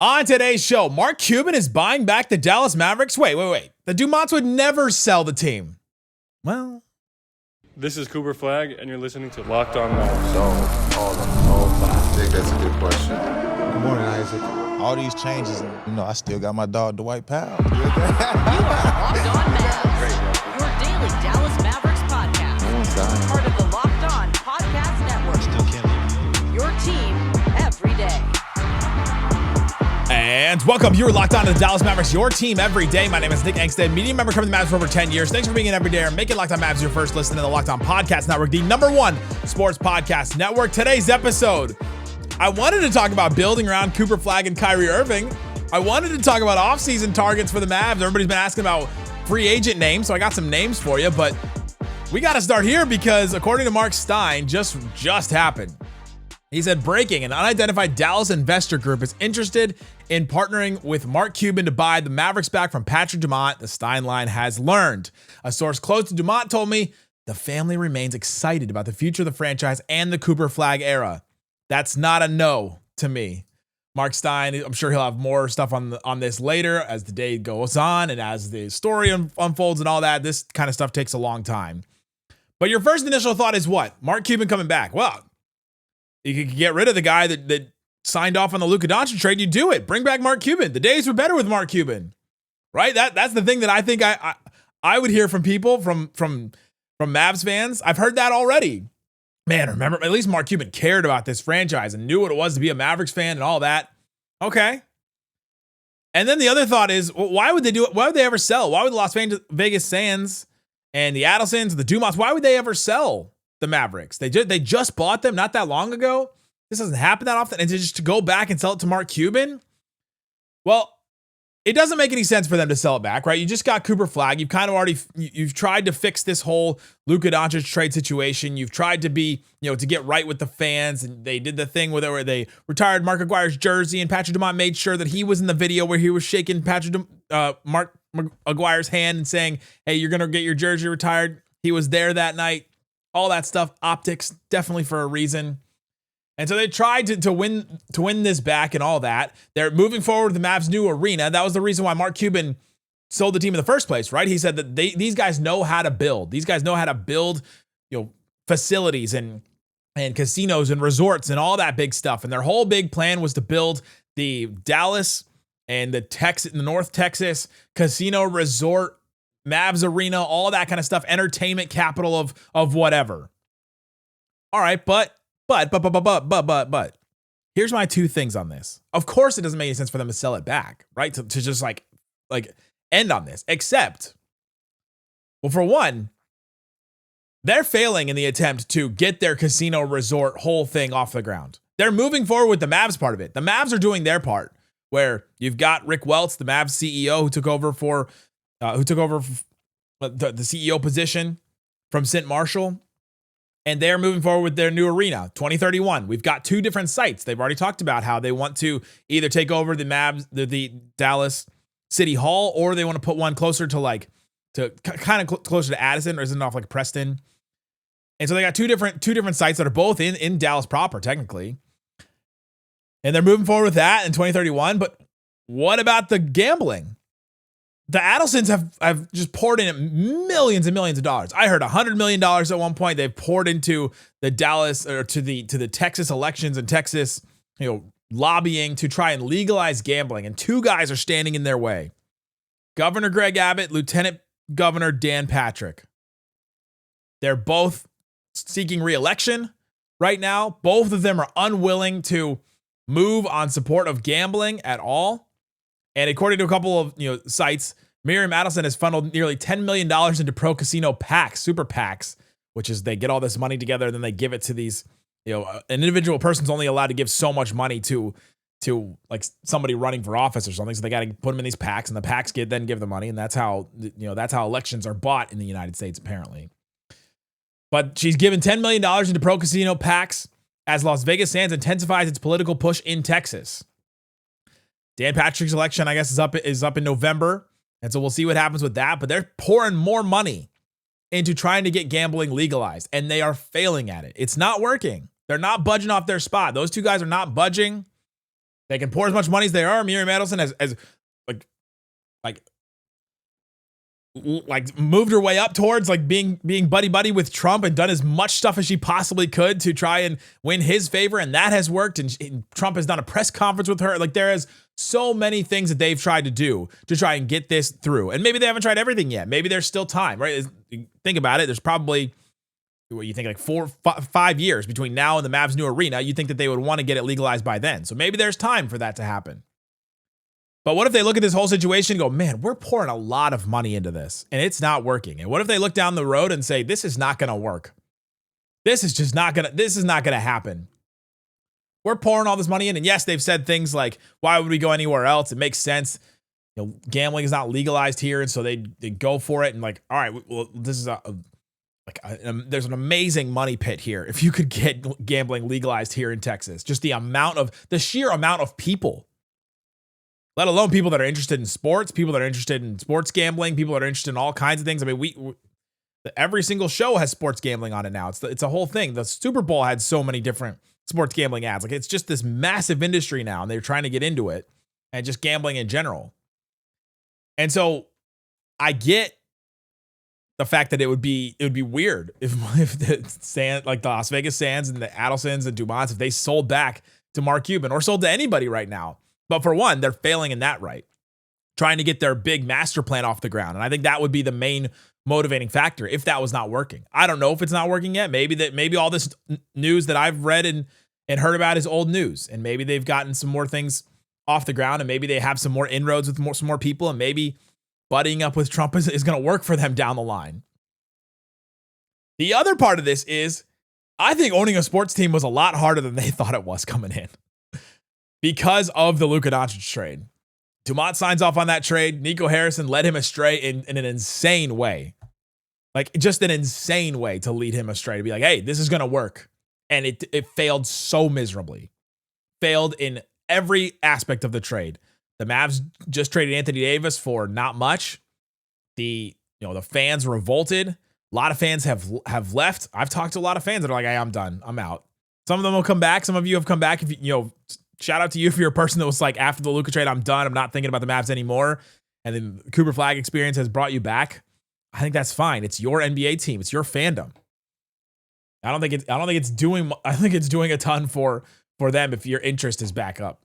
On today's show, Mark Cuban is buying back the Dallas Mavericks. Wait. The Dumonts would never sell the team. Well, this is Cooper Flagg, and you're listening to Locked On Mavs. I think that's a good question. Good morning, Isaac. All these changes, I still got my dog, Dwight Powell. You are Locked On Mavs, your daily Dallas Mavericks podcast. Part of the Locked On Podcast Network. Still can't leave. Your team every day. And welcome. You're locked on to the Dallas Mavericks, your team every day. My name is Nick Angstadt, media member covering the Mavs for over 10 years. Thanks for being an everyday and making Locked On Mavs your first listen to the Locked On Podcast Network, the #1 sports podcast network. Today's episode, I wanted to talk about building around Cooper Flagg and Kyrie Irving. I wanted to talk about offseason targets for the Mavs. Everybody's been asking about free agent names, so I got some names for you, but we got to start here because according to Mark Stein, just happened. He said, breaking, an unidentified Dallas investor group is interested in partnering with Mark Cuban to buy the Mavericks back from Patrick Dumont, the Stein line has learned. A source close to Dumont told me the family remains excited about the future of the franchise and the Cooper Flagg era. That's not a no to me. Mark Stein, I'm sure he'll have more stuff on this later as the day goes on and as the story unfolds and all that. This kind of stuff takes a long time. But your first initial thought is what? Mark Cuban coming back. Well, you could get rid of the guy that signed off on the Luka Doncic trade. You do it. Bring back Mark Cuban. The days were better with Mark Cuban, right? That's the thing that I think I would hear from people from Mavs fans. I've heard that already. Man, remember, at least Mark Cuban cared about this franchise and knew what it was to be a Mavericks fan and all that. Okay. And then the other thought is, well, why would they do it? Why would they ever sell? Why would the Las Vegas Sands and the Adelsons, the Dumonts, why would they ever sell the Mavericks? They just bought them not that long ago. This doesn't happen that often. And to go back and sell it to Mark Cuban, well, it doesn't make any sense for them to sell it back, right? You just got Cooper Flagg. You've kind of you've tried to fix this whole Luka Doncic trade situation. You've tried to be, to get right with the fans. And they did the thing where they retired Mark Aguirre's jersey, and Patrick Dumont made sure that he was in the video where he was shaking Mark Aguirre's hand and saying, hey, you're going to get your jersey retired. He was there that night. All that stuff, optics, definitely for a reason. And so they tried to win this back and all that. They're moving forward with the Mavs' new arena. That was the reason why Mark Cuban sold the team in the first place, right? He said that these guys know how to build. These guys know how to build, facilities and casinos and resorts and all that big stuff. And their whole big plan was to build the Dallas and the North Texas casino resort, Mavs arena, all that kind of stuff, entertainment capital of whatever. All right, but here's my two things on this. Of course, it doesn't make any sense for them to sell it back, right? To just like end on this, except, well, for one, they're failing in the attempt to get their casino resort whole thing off the ground. They're moving forward with the Mavs part of it. The Mavs are doing their part, where you've got Rick Welts, the Mavs CEO, who took over the CEO position from St. Marshall. And they're moving forward with their new arena, 2031. We've got two different sites. They've already talked about how they want to either take over the Mavs, the Dallas City Hall, or they want to put one closer to closer to Addison, or isn't it off like Preston? And so they got two different sites that are both in Dallas proper, technically. And they're moving forward with that in 2031. But what about the gambling? The Adelsons have just poured in millions and millions of dollars. I heard $100 million at one point. They've poured into the Dallas or to the Texas elections and Texas, lobbying to try and legalize gambling. And two guys are standing in their way: Governor Greg Abbott, Lieutenant Governor Dan Patrick. They're both seeking re-election right now. Both of them are unwilling to move on support of gambling at all. And according to a couple of sites, Miriam Adelson has funneled nearly $10 million into pro casino PACs, super PACs, which is they get all this money together and then they give it to these, an individual person's only allowed to give so much money to like somebody running for office or something. So they got to put them in these PACs, and the PACs then give the money. And that's how elections are bought in the United States, apparently. But she's given $10 million into pro casino PACs as Las Vegas Sands intensifies its political push in Texas. Dan Patrick's election, I guess, is up in November. And so we'll see what happens with that. But they're pouring more money into trying to get gambling legalized, and they are failing at it. It's not working. They're not budging off their spot. Those two guys are not budging. They can pour as much money as they are. Miriam Adelson has moved her way up towards like being buddy with Trump and done as much stuff as she possibly could to try and win his favor, and that has worked. And Trump has done a press conference with her. Like, there is so many things that they've tried to do to try and get this through. And maybe they haven't tried everything yet. Maybe there's still time, right? Think about it. There's probably, what you think, like 4-5 years between now and the Mavs new arena. You think that they would want to get it legalized by then. So maybe there's time for that to happen. But what if they look at this whole situation and go, man, we're pouring a lot of money into this and it's not working? And what if they look down the road and say, this is not going to work? This is not going to happen. We're pouring all this money in. And yes, they've said things like, why would we go anywhere else? It makes sense. You know, gambling is not legalized here. And so they go for it. And like, all right, well, this is there's an amazing money pit here. If you could get gambling legalized here in Texas, just the sheer amount of people, let alone people that are interested in sports, people that are interested in sports gambling, people that are interested in all kinds of things. I mean, every single show has sports gambling on it now. It's a whole thing. The Super Bowl had so many different sports gambling ads. Like, it's just this massive industry now, and they're trying to get into it, and just gambling in general. And so I get the fact that it would be weird if the Las Vegas Sands and the Adelsons and Dumonts, if they sold back to Mark Cuban or sold to anybody right now. But for one, they're failing in that right, trying to get their big master plan off the ground. And I think that would be the main motivating factor if that was not working. I don't know if it's not working yet. Maybe all this news that I've read and heard about is old news. And maybe they've gotten some more things off the ground, and maybe they have some more inroads with some more people, and maybe buddying up with Trump is going to work for them down the line. The other part of this is, I think owning a sports team was a lot harder than they thought it was coming in, because of the Luka Doncic trade. Dumont signs off on that trade. Nico Harrison led him astray in an insane way. Like, just an insane way to lead him astray, to be like, hey, this is going to work. And it failed so miserably. Failed in every aspect of the trade. The Mavs just traded Anthony Davis for not much. The fans revolted. A lot of fans have left. I've talked to a lot of fans that are like, hey, I'm done. I'm out. Some of them will come back. Some of you have come back. If shout out to you if you're a person that was like, after the Luka trade, I'm done. I'm not thinking about the Mavs anymore. And then the Cooper Flagg experience has brought you back. I think that's fine. It's your NBA team. It's your fandom. I think it's doing a ton for them if your interest is back up.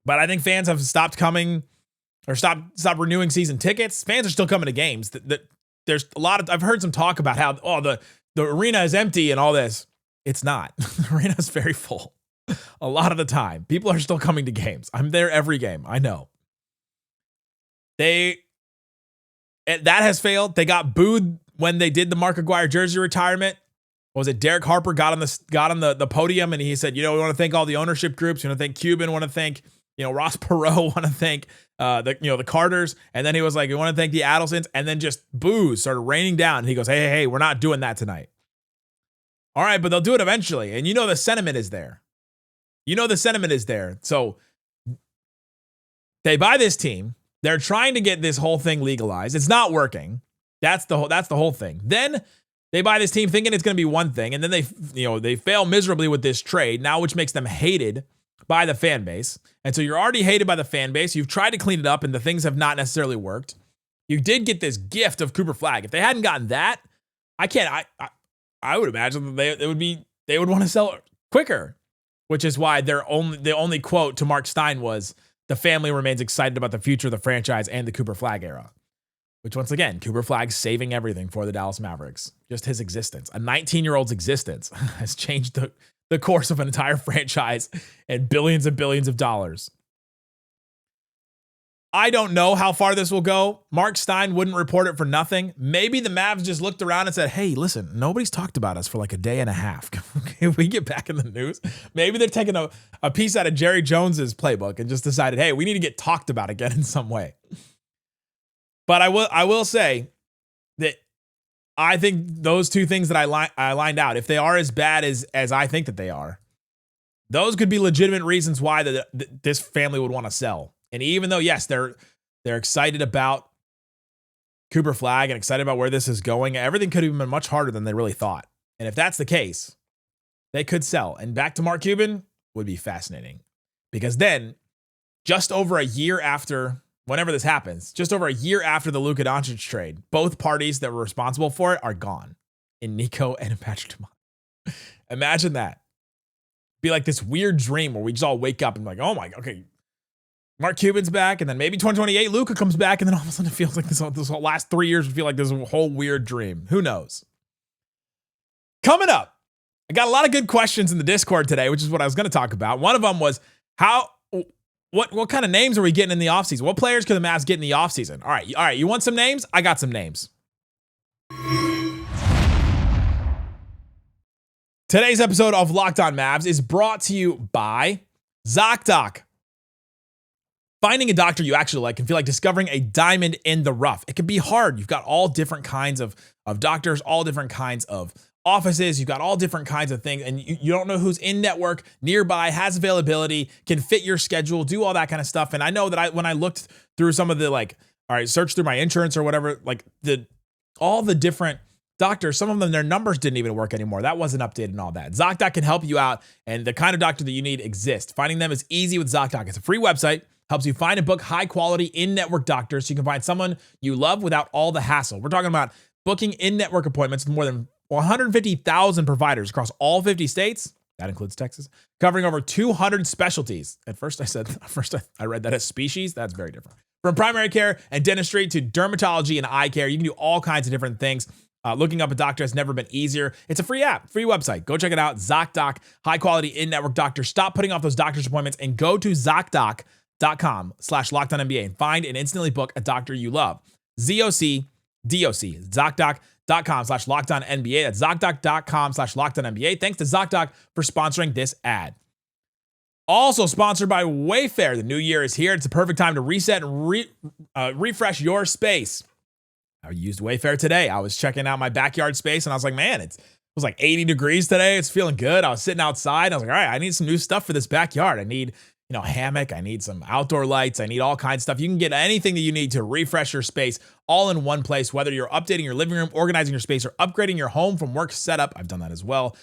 But I think fans have stopped coming, or stopped renewing season tickets. Fans are still coming to games. There's a lot of, I've heard some talk about how, the arena is empty and all this. It's not. The arena is very full. A lot of the time, people are still coming to games. I'm there every game. I know. That has failed. They got booed when they did the Mark Aguirre jersey retirement. What was it? Derek Harper got on the podium, and he said, we want to thank all the ownership groups. We want to thank Cuban. We want to thank Ross Perot. Want to thank the Carters. And then he was like, we want to thank the Adelsons. And then just boos started raining down. And he goes, hey, we're not doing that tonight. All right, but they'll do it eventually. And the sentiment is there. So they buy this team. They're trying to get this whole thing legalized. It's not working. That's the whole thing. Then they buy this team thinking it's going to be one thing, and then they fail miserably with this trade now, which makes them hated by the fan base. And so you're already hated by the fan base. You've tried to clean it up, and the things have not necessarily worked. You did get this gift of Cooper Flagg. If they hadn't gotten that, I would imagine that they would want to sell it quicker. Which is why the only quote to Mark Stein was, the family remains excited about the future of the franchise and the Cooper Flagg era. Which, once again, Cooper Flagg saving everything for the Dallas Mavericks. Just his existence. A 19-year-old's existence has changed the course of an entire franchise and billions of dollars. I don't know how far this will go. Mark Stein wouldn't report it for nothing. Maybe the Mavs just looked around and said, hey, listen, nobody's talked about us for like a day and a half. Can we get back in the news? Maybe they're taking a piece out of Jerry Jones's playbook and just decided, hey, we need to get talked about again in some way. But I will say that I think those two things that I lined out, if they are as bad as I think that they are, those could be legitimate reasons why this family would want to sell. And even though, yes, they're excited about Cooper Flagg and excited about where this is going, everything could have been much harder than they really thought. And if that's the case, they could sell. And back to Mark Cuban would be fascinating. Because then, just over a year after, whenever this happens, just over a year after the Luka Doncic trade, both parties that were responsible for it are gone in Nico and in Patrick Dumont. Imagine that. Be like this weird dream where we just all wake up and be like, oh my, okay, Mark Cuban's back, and then maybe 2028 Luka comes back, and then all of a sudden it feels like this whole last 3 years would feel like this whole weird dream. Who knows? Coming up, I got a lot of good questions in the Discord today, which is what I was going to talk about. One of them was what kind of names are we getting in the offseason? What players could the Mavs get in the offseason? All right, you want some names? I got some names. Today's episode of Locked On Mavs is brought to you by ZocDoc. Finding a doctor you actually like can feel like discovering a diamond in the rough. It can be hard. You've got all different kinds of doctors, all different kinds of offices. You've got all different kinds of things, and you don't know who's in network, nearby, has availability, can fit your schedule, do all that kind of stuff. And I know that when I looked through some of the search through my insurance or whatever, all the different doctors, some of them, their numbers didn't even work anymore. That wasn't updated and all that. ZocDoc can help you out, and the kind of doctor that you need exists. Finding them is easy with ZocDoc. It's a free website. Helps you find and book high-quality in-network doctors so you can find someone you love without all the hassle. We're talking about booking in-network appointments with more than 150,000 providers across all 50 states. That includes Texas. Covering over 200 specialties. At first I read that as species. That's very different. From primary care and dentistry to dermatology and eye care, you can do all kinds of different things. Looking up a doctor has never been easier. It's a free app, free website. Go check it out. ZocDoc, high-quality in-network doctors. Stop putting off those doctor's appointments and go to ZocDoc.com/LockedOnNBA and find and instantly book a doctor you love. ZocDoc, ZocDoc.com/LockedOnNBA. That's ZocDoc.com/LockedOnNBA. Thanks to ZocDoc for sponsoring this ad. Also sponsored by Wayfair. The new year is here. It's the perfect time to reset and refresh your space. I used Wayfair today. I was checking out my backyard space and I was like, man, it was like 80 degrees today. It's feeling good. I was sitting outside and I was like, all right, I need some new stuff for this backyard. I need a hammock. I need some outdoor lights. I need all kinds of stuff. You can get anything that you need to refresh your space all in one place, whether you're updating your living room, organizing your space, or upgrading your home from work setup. I've done that as well.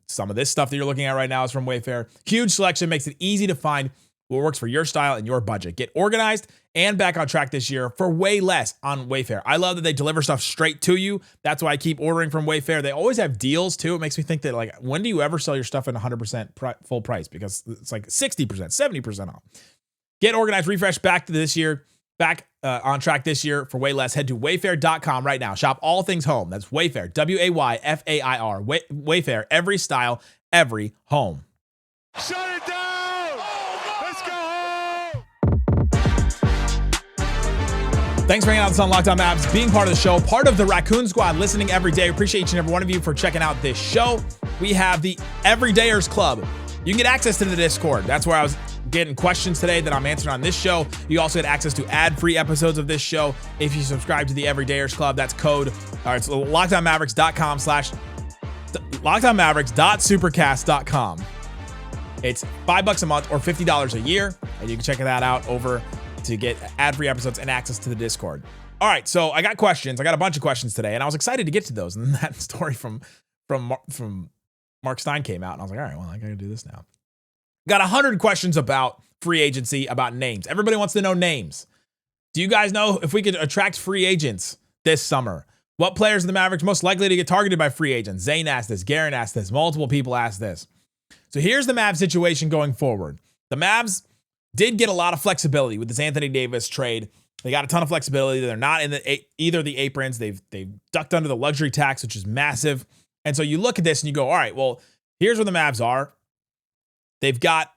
Some of this stuff that you're looking at right now is from Wayfair. Huge selection makes it easy to find what works for your style and your budget. Get organized and back on track this year for way less on Wayfair. I love that they deliver stuff straight to you. That's why I keep ordering from Wayfair. They always have deals too. It makes me think that when do you ever sell your stuff at 100% full price? Because it's like 60%, 70% off. Get organized, refresh back to this year, back on track this year for way less. Head to wayfair.com right now. Shop all things home. That's Wayfair, Wayfair. Wayfair, every style, every home. Shut it down! Let's go home! Thanks for hanging out with us on Locked On Mavs, being part of the show, part of the Raccoon Squad, listening every day. Appreciate each and every one of you for checking out this show. We have the Everydayers Club. You can get access to the Discord. That's where I was getting questions today that I'm answering on this show. You also get access to ad-free episodes of this show if you subscribe to the Everydayers Club. That's code. All right, so LockedOnMavericks.com/LockedOnMavericks.supercast.com. It's $5 a month or $50 a year, and you can check that out over to get ad-free episodes and access to the Discord. All right, so I got questions. I got a bunch of questions today, and I was excited to get to those. And then that story from Mark Stein came out, and I was like, all right, well, I got to do this now. Got 100 questions about free agency, about names. Everybody wants to know names. Do you guys know if we could attract free agents this summer? What players are the Mavericks most likely to get targeted by free agents? Zane asked this. Garen asked this. Multiple people asked this. So here's the Mavs situation going forward. The Mavs did get a lot of flexibility with this Anthony Davis trade. They got a ton of flexibility. They're not in either of the aprons. They've ducked under the luxury tax, which is massive. And so you look at this and you go, all right, well, here's where the Mavs are. They've got,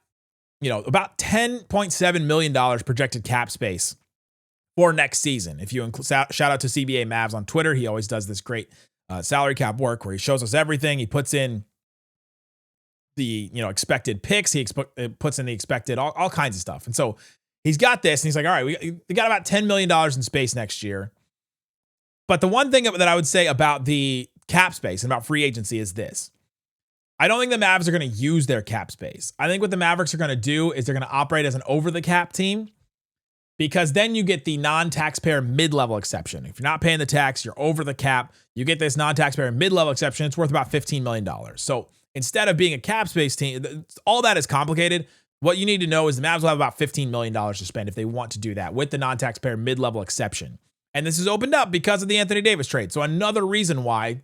about $10.7 million projected cap space for next season. If you shout out to CBA Mavs on Twitter, he always does this great salary cap work where he shows us everything. He puts in the expected picks. He puts in the expected all kinds of stuff. And so he's got this, and he's like, all right, we got about $10 million in space next year. But the one thing that I would say about the cap space and about free agency is this. I don't think the Mavs are going to use their cap space. I think what the Mavericks are going to do is they're going to operate as an over-the-cap team, because then you get the non-taxpayer mid-level exception. If you're not paying the tax, you're over the cap. You get this non-taxpayer mid-level exception. It's worth about $15 million. So instead of being a cap space team, all that is complicated. what you need to know is the Mavs will have about $15 million to spend if they want to do that with the non-taxpayer mid-level exception. And this is opened up because of the Anthony Davis trade. So another reason why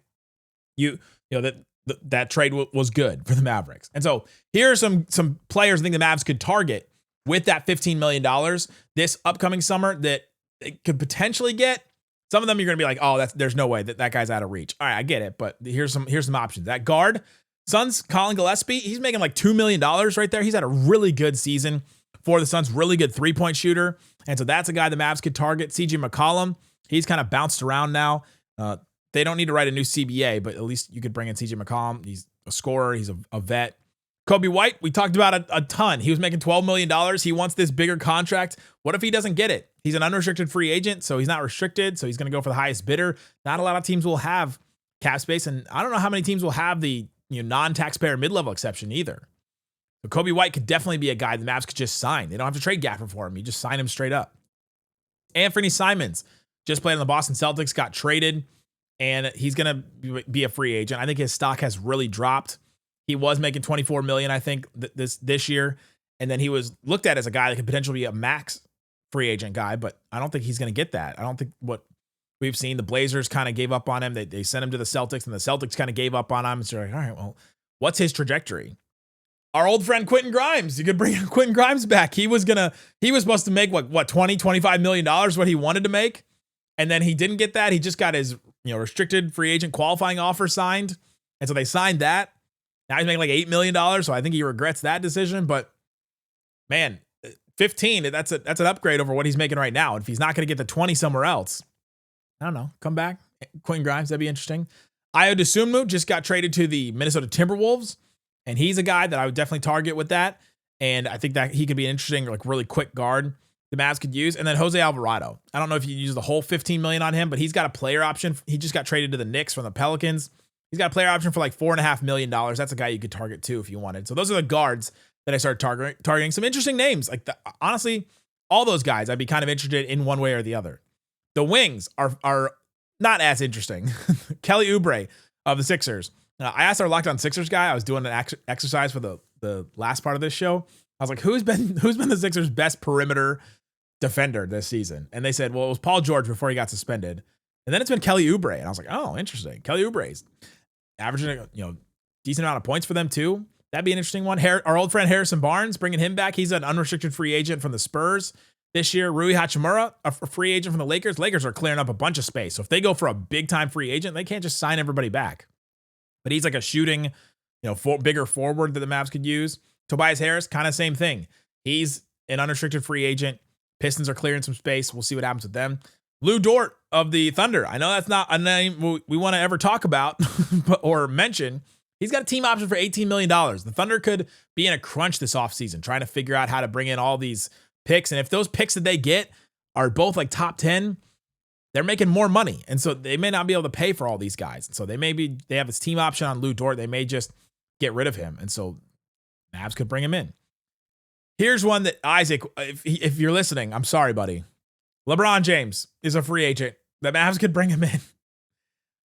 that trade was good for the Mavericks. And so here are some players I think the Mavs could target with that $15 million this upcoming summer that it could potentially get. Some of them you're going to be like, oh, there's no way that guy's out of reach. All right, I get it, but here's some options. That guard, Suns, Colin Gillespie, he's making like $2 million right there. He's had a really good season for the Suns, really good three-point shooter. And so that's a guy the Mavs could target. CJ McCollum, he's kind of bounced around now. They don't need to write a new CBA, but at least you could bring in CJ McCollum. He's a scorer. He's a vet. Kobe White, we talked about a ton. He was making $12 million. He wants this bigger contract. What if he doesn't get it? He's an unrestricted free agent, so he's not restricted, so he's going to go for the highest bidder. Not a lot of teams will have cap space, and I don't know how many teams will have the non-taxpayer mid-level exception either. So Kobe White could definitely be a guy the Mavs could just sign. They don't have to trade Gafford for him. You just sign him straight up. Anthony Simons just played on the Boston Celtics, got traded, and he's going to be a free agent. I think his stock has really dropped. He was making $24 million, I think, this year. And then he was looked at as a guy that could potentially be a max free agent guy, but I don't think he's going to get that. I don't think what we've seen, the Blazers kind of gave up on him. They sent him to the Celtics, and the Celtics kind of gave up on him. So you're like, all right, well, what's his trajectory? Our old friend Quentin Grimes. You could bring Quentin Grimes back. He was supposed to make what $25 million, what he wanted to make. And then he didn't get that. He just got his restricted free agent qualifying offer signed. And so they signed that. Now he's making like $8 million. So I think he regrets that decision. But man, 15, that's an upgrade over what he's making right now. If he's not going to get the 20 somewhere else, I don't know. Come back. Quentin Grimes, that'd be interesting. Ayo Dosunmu just got traded to the Minnesota Timberwolves. And he's a guy that I would definitely target with that. And I think that he could be an interesting, like really quick guard the Mavs could use. And then Jose Alvarado. I don't know if you use the whole $15 million on him, but he's got a player option. He just got traded to the Knicks from the Pelicans. He's got a player option for like $4.5 million. That's a guy you could target too if you wanted. So those are the guards that I started targeting. Some interesting names. Like honestly, all those guys I'd be kind of interested in one way or the other. The wings are not as interesting. Kelly Oubre of the Sixers. I asked our Locked On Sixers guy. I was doing an exercise for the last part of this show. I was like, who's been the Sixers' best perimeter defender this season? And they said, well, it was Paul George before he got suspended. And then it's been Kelly Oubre. And I was like, oh, interesting. Kelly Oubre's averaging, decent amount of points for them too. That'd be an interesting one. Our old friend Harrison Barnes, bringing him back. He's an unrestricted free agent from the Spurs this year. Rui Hachimura, a free agent from the Lakers. Lakers are clearing up a bunch of space. So if they go for a big time free agent, they can't just sign everybody back. But he's like a shooting, bigger forward that the Mavs could use. Tobias Harris, kind of same thing. He's an unrestricted free agent. Pistons are clearing some space. We'll see what happens with them. Lou Dort of the Thunder. I know that's not a name we want to ever talk about or mention. He's got a team option for $18 million. The Thunder could be in a crunch this offseason, trying to figure out how to bring in all these picks. And if those picks that they get are both like top 10, they're making more money. And so they may not be able to pay for all these guys. And so they have this team option on Lou Dort. They may just get rid of him. And so Mavs could bring him in. Here's one that Isaac, if you're listening, I'm sorry, buddy. LeBron James is a free agent. The Mavs could bring him in.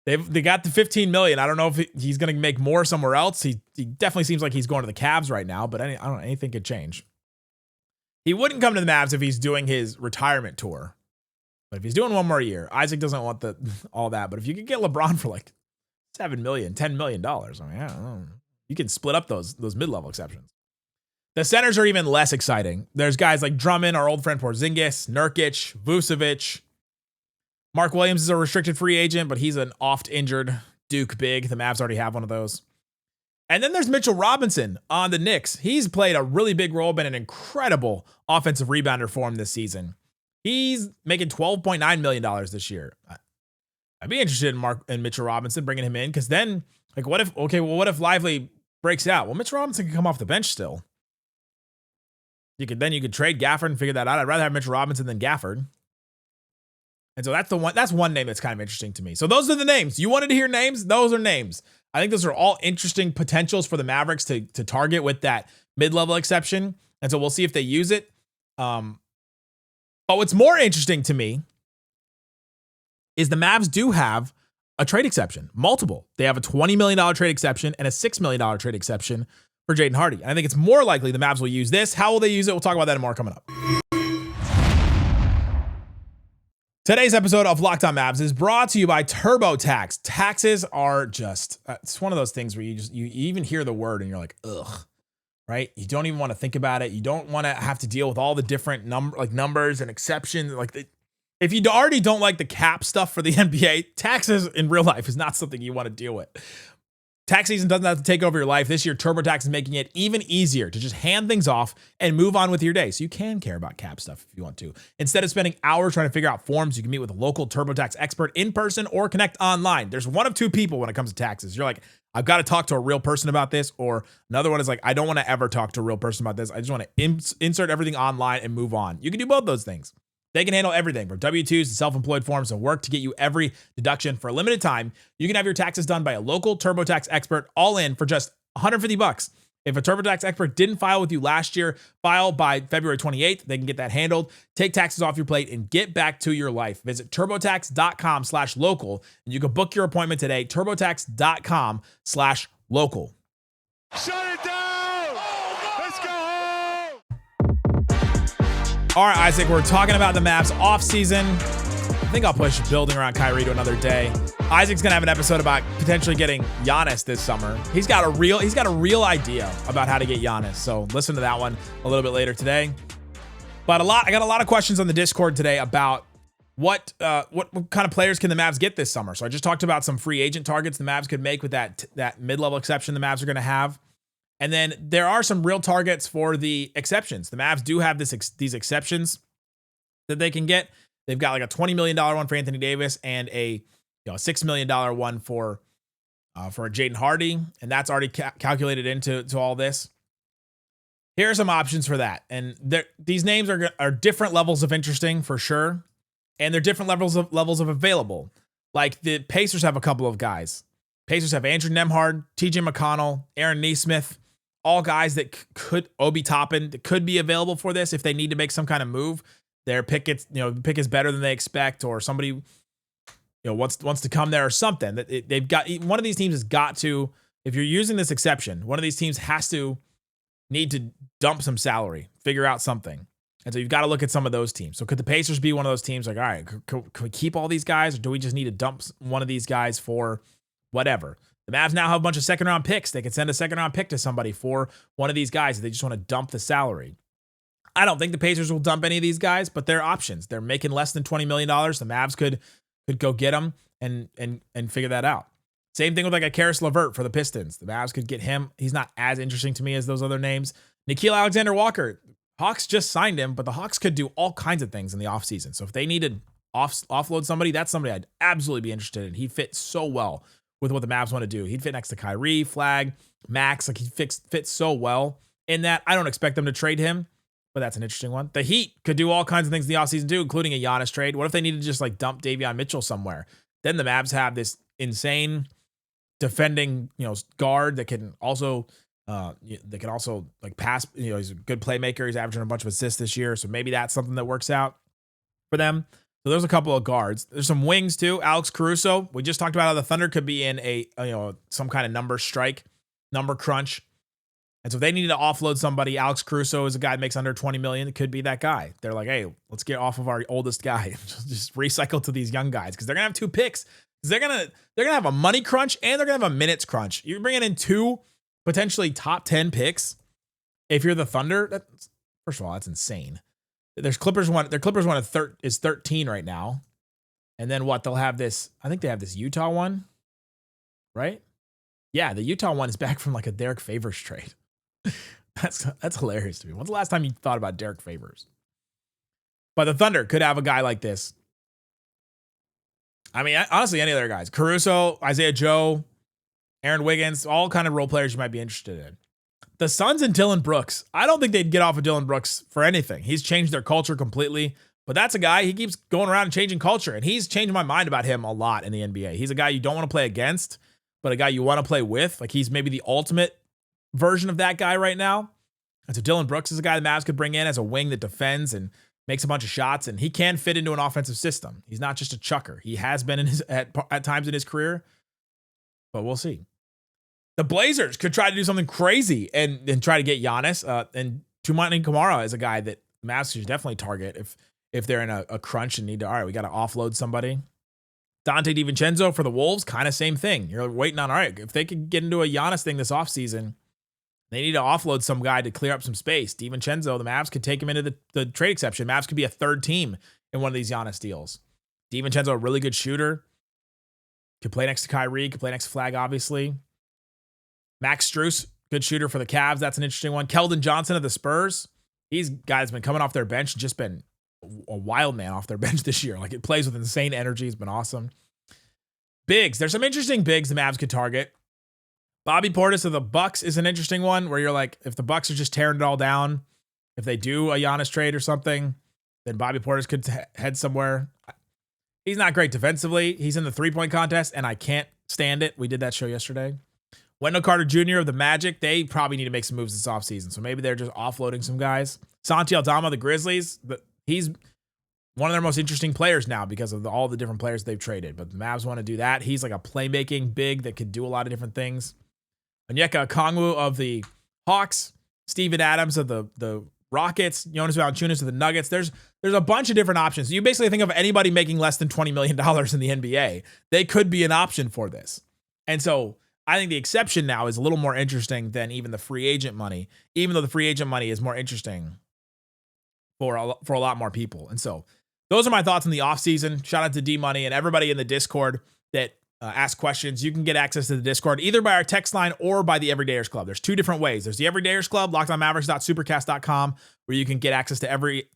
They got the $15 million. I don't know if he's going to make more somewhere else. He definitely seems like he's going to the Cavs right now, but I don't know, anything could change. He wouldn't come to the Mavs if he's doing his retirement tour. But if he's doing one more year, Isaac doesn't want all that. But if you could get LeBron for like $7 million, $10 million, I mean, I don't know. You can split up those mid-level exceptions. The centers are even less exciting. There's guys like Drummond, our old friend Porzingis, Nurkic, Vucevic. Mark Williams is a restricted free agent, but he's an oft-injured Duke big. The Mavs already have one of those. And then there's Mitchell Robinson on the Knicks. He's played a really big role, been an incredible offensive rebounder for him this season. He's making $12.9 million this year. I'd be interested in Mitchell Robinson, bringing him in, because then, like, what if Lively breaks out? Well, Mitchell Robinson can come off the bench still. You could trade Gafford and figure that out. I'd rather have Mitchell Robinson than Gafford. And so that's one name that's kind of interesting to me. So those are the names. You wanted to hear names? Those are names. I think those are all interesting potentials for the Mavericks to target with that mid-level exception. And so we'll see if they use it. But what's more interesting to me is the Mavs do have a trade exception, multiple. They have a $20 million trade exception and a $6 million trade exception for Jaden Hardy. And I think it's more likely the Mavs will use this. How will they use it? We'll talk about that and more coming up. Today's episode of Locked On Mavs is brought to you by TurboTax. Taxes are just, it's one of those things where you even hear the word and you're like, ugh, right? You don't even want to think about it. You don't want to have to deal with all the different numbers and exceptions. If you already don't like the cap stuff for the NBA, taxes in real life is not something you want to deal with. Tax season doesn't have to take over your life. This year, TurboTax is making it even easier to just hand things off and move on with your day. So you can care about cap stuff if you want to. Instead of spending hours trying to figure out forms, you can meet with a local TurboTax expert in person or connect online. There's one of two people when it comes to taxes. You're like, I've got to talk to a real person about this. Or another one is like, I don't want to ever talk to a real person about this. I just want to insert everything online and move on. You can do both those things. They can handle everything from W-2s to self-employed forms and work to get you every deduction for a limited time. You can have your taxes done by a local TurboTax expert, all in for just $150. If a TurboTax expert didn't file with you last year, file by February 28th. They can get that handled. Take taxes off your plate and get back to your life. Visit turbotax.com/local and you can book your appointment today. turbotax.com/local. Shut it down! Let's go home! All right, Isaac, we're talking about the Mavs offseason. I think I'll push building around Kyrie to another day. Isaac's going to have an episode about potentially getting Giannis this summer. He's got a real idea about how to get Giannis. So listen to that one a little bit later today. But I got a lot of questions on the Discord today about what kind of players can the Mavs get this summer. So I just talked about some free agent targets the Mavs could make with that mid-level exception the Mavs are going to have. And then there are some real targets for the exceptions. The Mavs do have these exceptions that they can get. They've got like a $20 million one for Anthony Davis and a $6 million one for Jaden Hardy, and that's already calculated into all this. Here are some options for that, and these names are different levels of interesting for sure, and they're different levels of available. Like the Pacers have a couple of guys. Pacers have Andrew Nembhard, TJ McConnell, Aaron Nesmith, all guys that Obi Toppin that could be available for this if they need to make some kind of move. Their pick is better than they expect, or somebody wants to come there or something. That they've got, one of these teams has got to, if you're using this exception, one of these teams has to need to dump some salary, figure out something. And so you've got to look at some of those teams. So could the Pacers be one of those teams like, all right, can we keep all these guys, or do we just need to dump one of these guys for whatever? The Mavs now have a bunch of second round picks. They can send a second round pick to somebody for one of these guys if they just want to dump the salary. I don't think the Pacers will dump any of these guys, but they're options. They're making less than $20 million. The Mavs could go get them and figure that out. Same thing with like a Karis LeVert for the Pistons. The Mavs could get him. He's not as interesting to me as those other names. Nickeil Alexander-Walker. Hawks just signed him, but the Hawks could do all kinds of things in the offseason. So if they needed offload somebody, that's somebody I'd absolutely be interested in. He fits so well with what the Mavs want to do. He'd fit next to Kyrie, Flagg, Max. Like he fits so well in that. I don't expect them to trade him, but that's an interesting one. The Heat could do all kinds of things in the offseason too, including a Giannis trade. What if they needed to just like dump Davion Mitchell somewhere? Then the Mavs have this insane defending, guard that can also like pass. He's a good playmaker. He's averaging a bunch of assists this year, so maybe that's something that works out for them. So there's a couple of guards. There's some wings too. Alex Caruso. We just talked about how the Thunder could be in some kind of number crunch. And so if they needed to offload somebody, Alex Caruso is a guy that makes under $20 million. It could be that guy. They're like, hey, let's get off of our oldest guy. Just recycle to these young guys because they're gonna have two picks. They're gonna have a money crunch and they're gonna have a minutes crunch. You're bringing in two potentially top 10 picks. If you're the Thunder, first of all, that's insane. Their Clippers one is 13 right now, and then what? They'll have this. I think they have this Utah one, right? Yeah, the Utah one is back from like a Dereck Favors trade. That's hilarious to me. When's the last time you thought about Dereck Favors? But the Thunder could have a guy like this. I mean, honestly, any other guys. Caruso, Isaiah Joe, Aaron Wiggins, all kind of role players you might be interested in. The Suns and Dillon Brooks. I don't think they'd get off of Dillon Brooks for anything. He's changed their culture completely. But that's a guy, he keeps going around and changing culture. And he's changed my mind about him a lot in the NBA. He's a guy you don't want to play against, but a guy you want to play with. Like he's maybe the ultimate version of that guy right now. And so Dillon Brooks is a guy the Mavs could bring in as a wing that defends and makes a bunch of shots, and he can fit into an offensive system. He's not just a chucker. He has been at times in his career, but we'll see. the Blazers could try to do something crazy and try to get Giannis. And Tumani Kamara is a guy that Mavs should definitely target if they're in a crunch and need to, all right, we got to offload somebody. Dante DiVincenzo for the Wolves, kind of same thing. You're waiting on, all right, if they could get into a Giannis thing this offseason, they need to offload some guy to clear up some space. DiVincenzo, the Mavs could take him into the trade exception. Mavs could be a third team in one of these Giannis deals. DiVincenzo, a really good shooter. Could play next to Kyrie, could play next to Flagg, obviously. Max Strus, good shooter for the Cavs. That's an interesting one. Keldon Johnson of the Spurs. He's guys been coming off their bench, just been a wild man off their bench this year. Like, it plays with insane energy. It's been awesome. Bigs. There's some interesting bigs the Mavs could target. Bobby Portis of the Bucks is an interesting one where you're like, if the Bucks are just tearing it all down, if they do a Giannis trade or something, then Bobby Portis could head somewhere. He's not great defensively. He's in the 3-point contest, and I can't stand it. We did that show yesterday. Wendell Carter Jr. of the Magic, they probably need to make some moves this offseason. So maybe they're just offloading some guys. Santi Aldama of the Grizzlies, he's one of their most interesting players now because of all the different players they've traded. But the Mavs want to do that. He's like a playmaking big that could do a lot of different things. Onyeka Okongwu of the Hawks, Steven Adams of the Rockets, Jonas Valanciunas of the Nuggets. There's a bunch of different options. You basically think of anybody making less than $20 million in the NBA. They could be an option for this. And so I think the exception now is a little more interesting than even the free agent money, even though the free agent money is more interesting for a lot more people. And so those are my thoughts on the offseason. Shout out to D-Money and everybody in the Discord that ask questions. You can get access to the Discord either by our text line or by the Everydayers Club. There's two different ways. There's the Everydayers Club, lockedonmavericks.supercast.com, where you can get access to every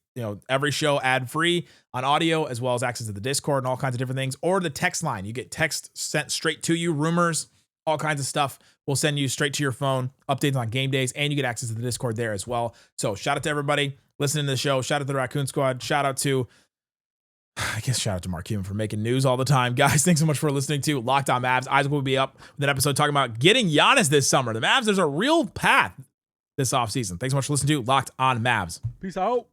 show ad-free on audio, as well as access to the Discord and all kinds of different things. Or the text line. You get text sent straight to you, rumors, all kinds of stuff. We'll send you straight to your phone, updates on game days, and you get access to the Discord there as well. So shout out to everybody listening to the show. Shout out to the Raccoon Squad. Shout out to Mark Cuban for making news all the time. Guys, thanks so much for listening to Locked On Mavs. Isaac will be up with an episode talking about getting Giannis this summer. The Mavs, there's a real path this offseason. Thanks so much for listening to Locked On Mavs. Peace out.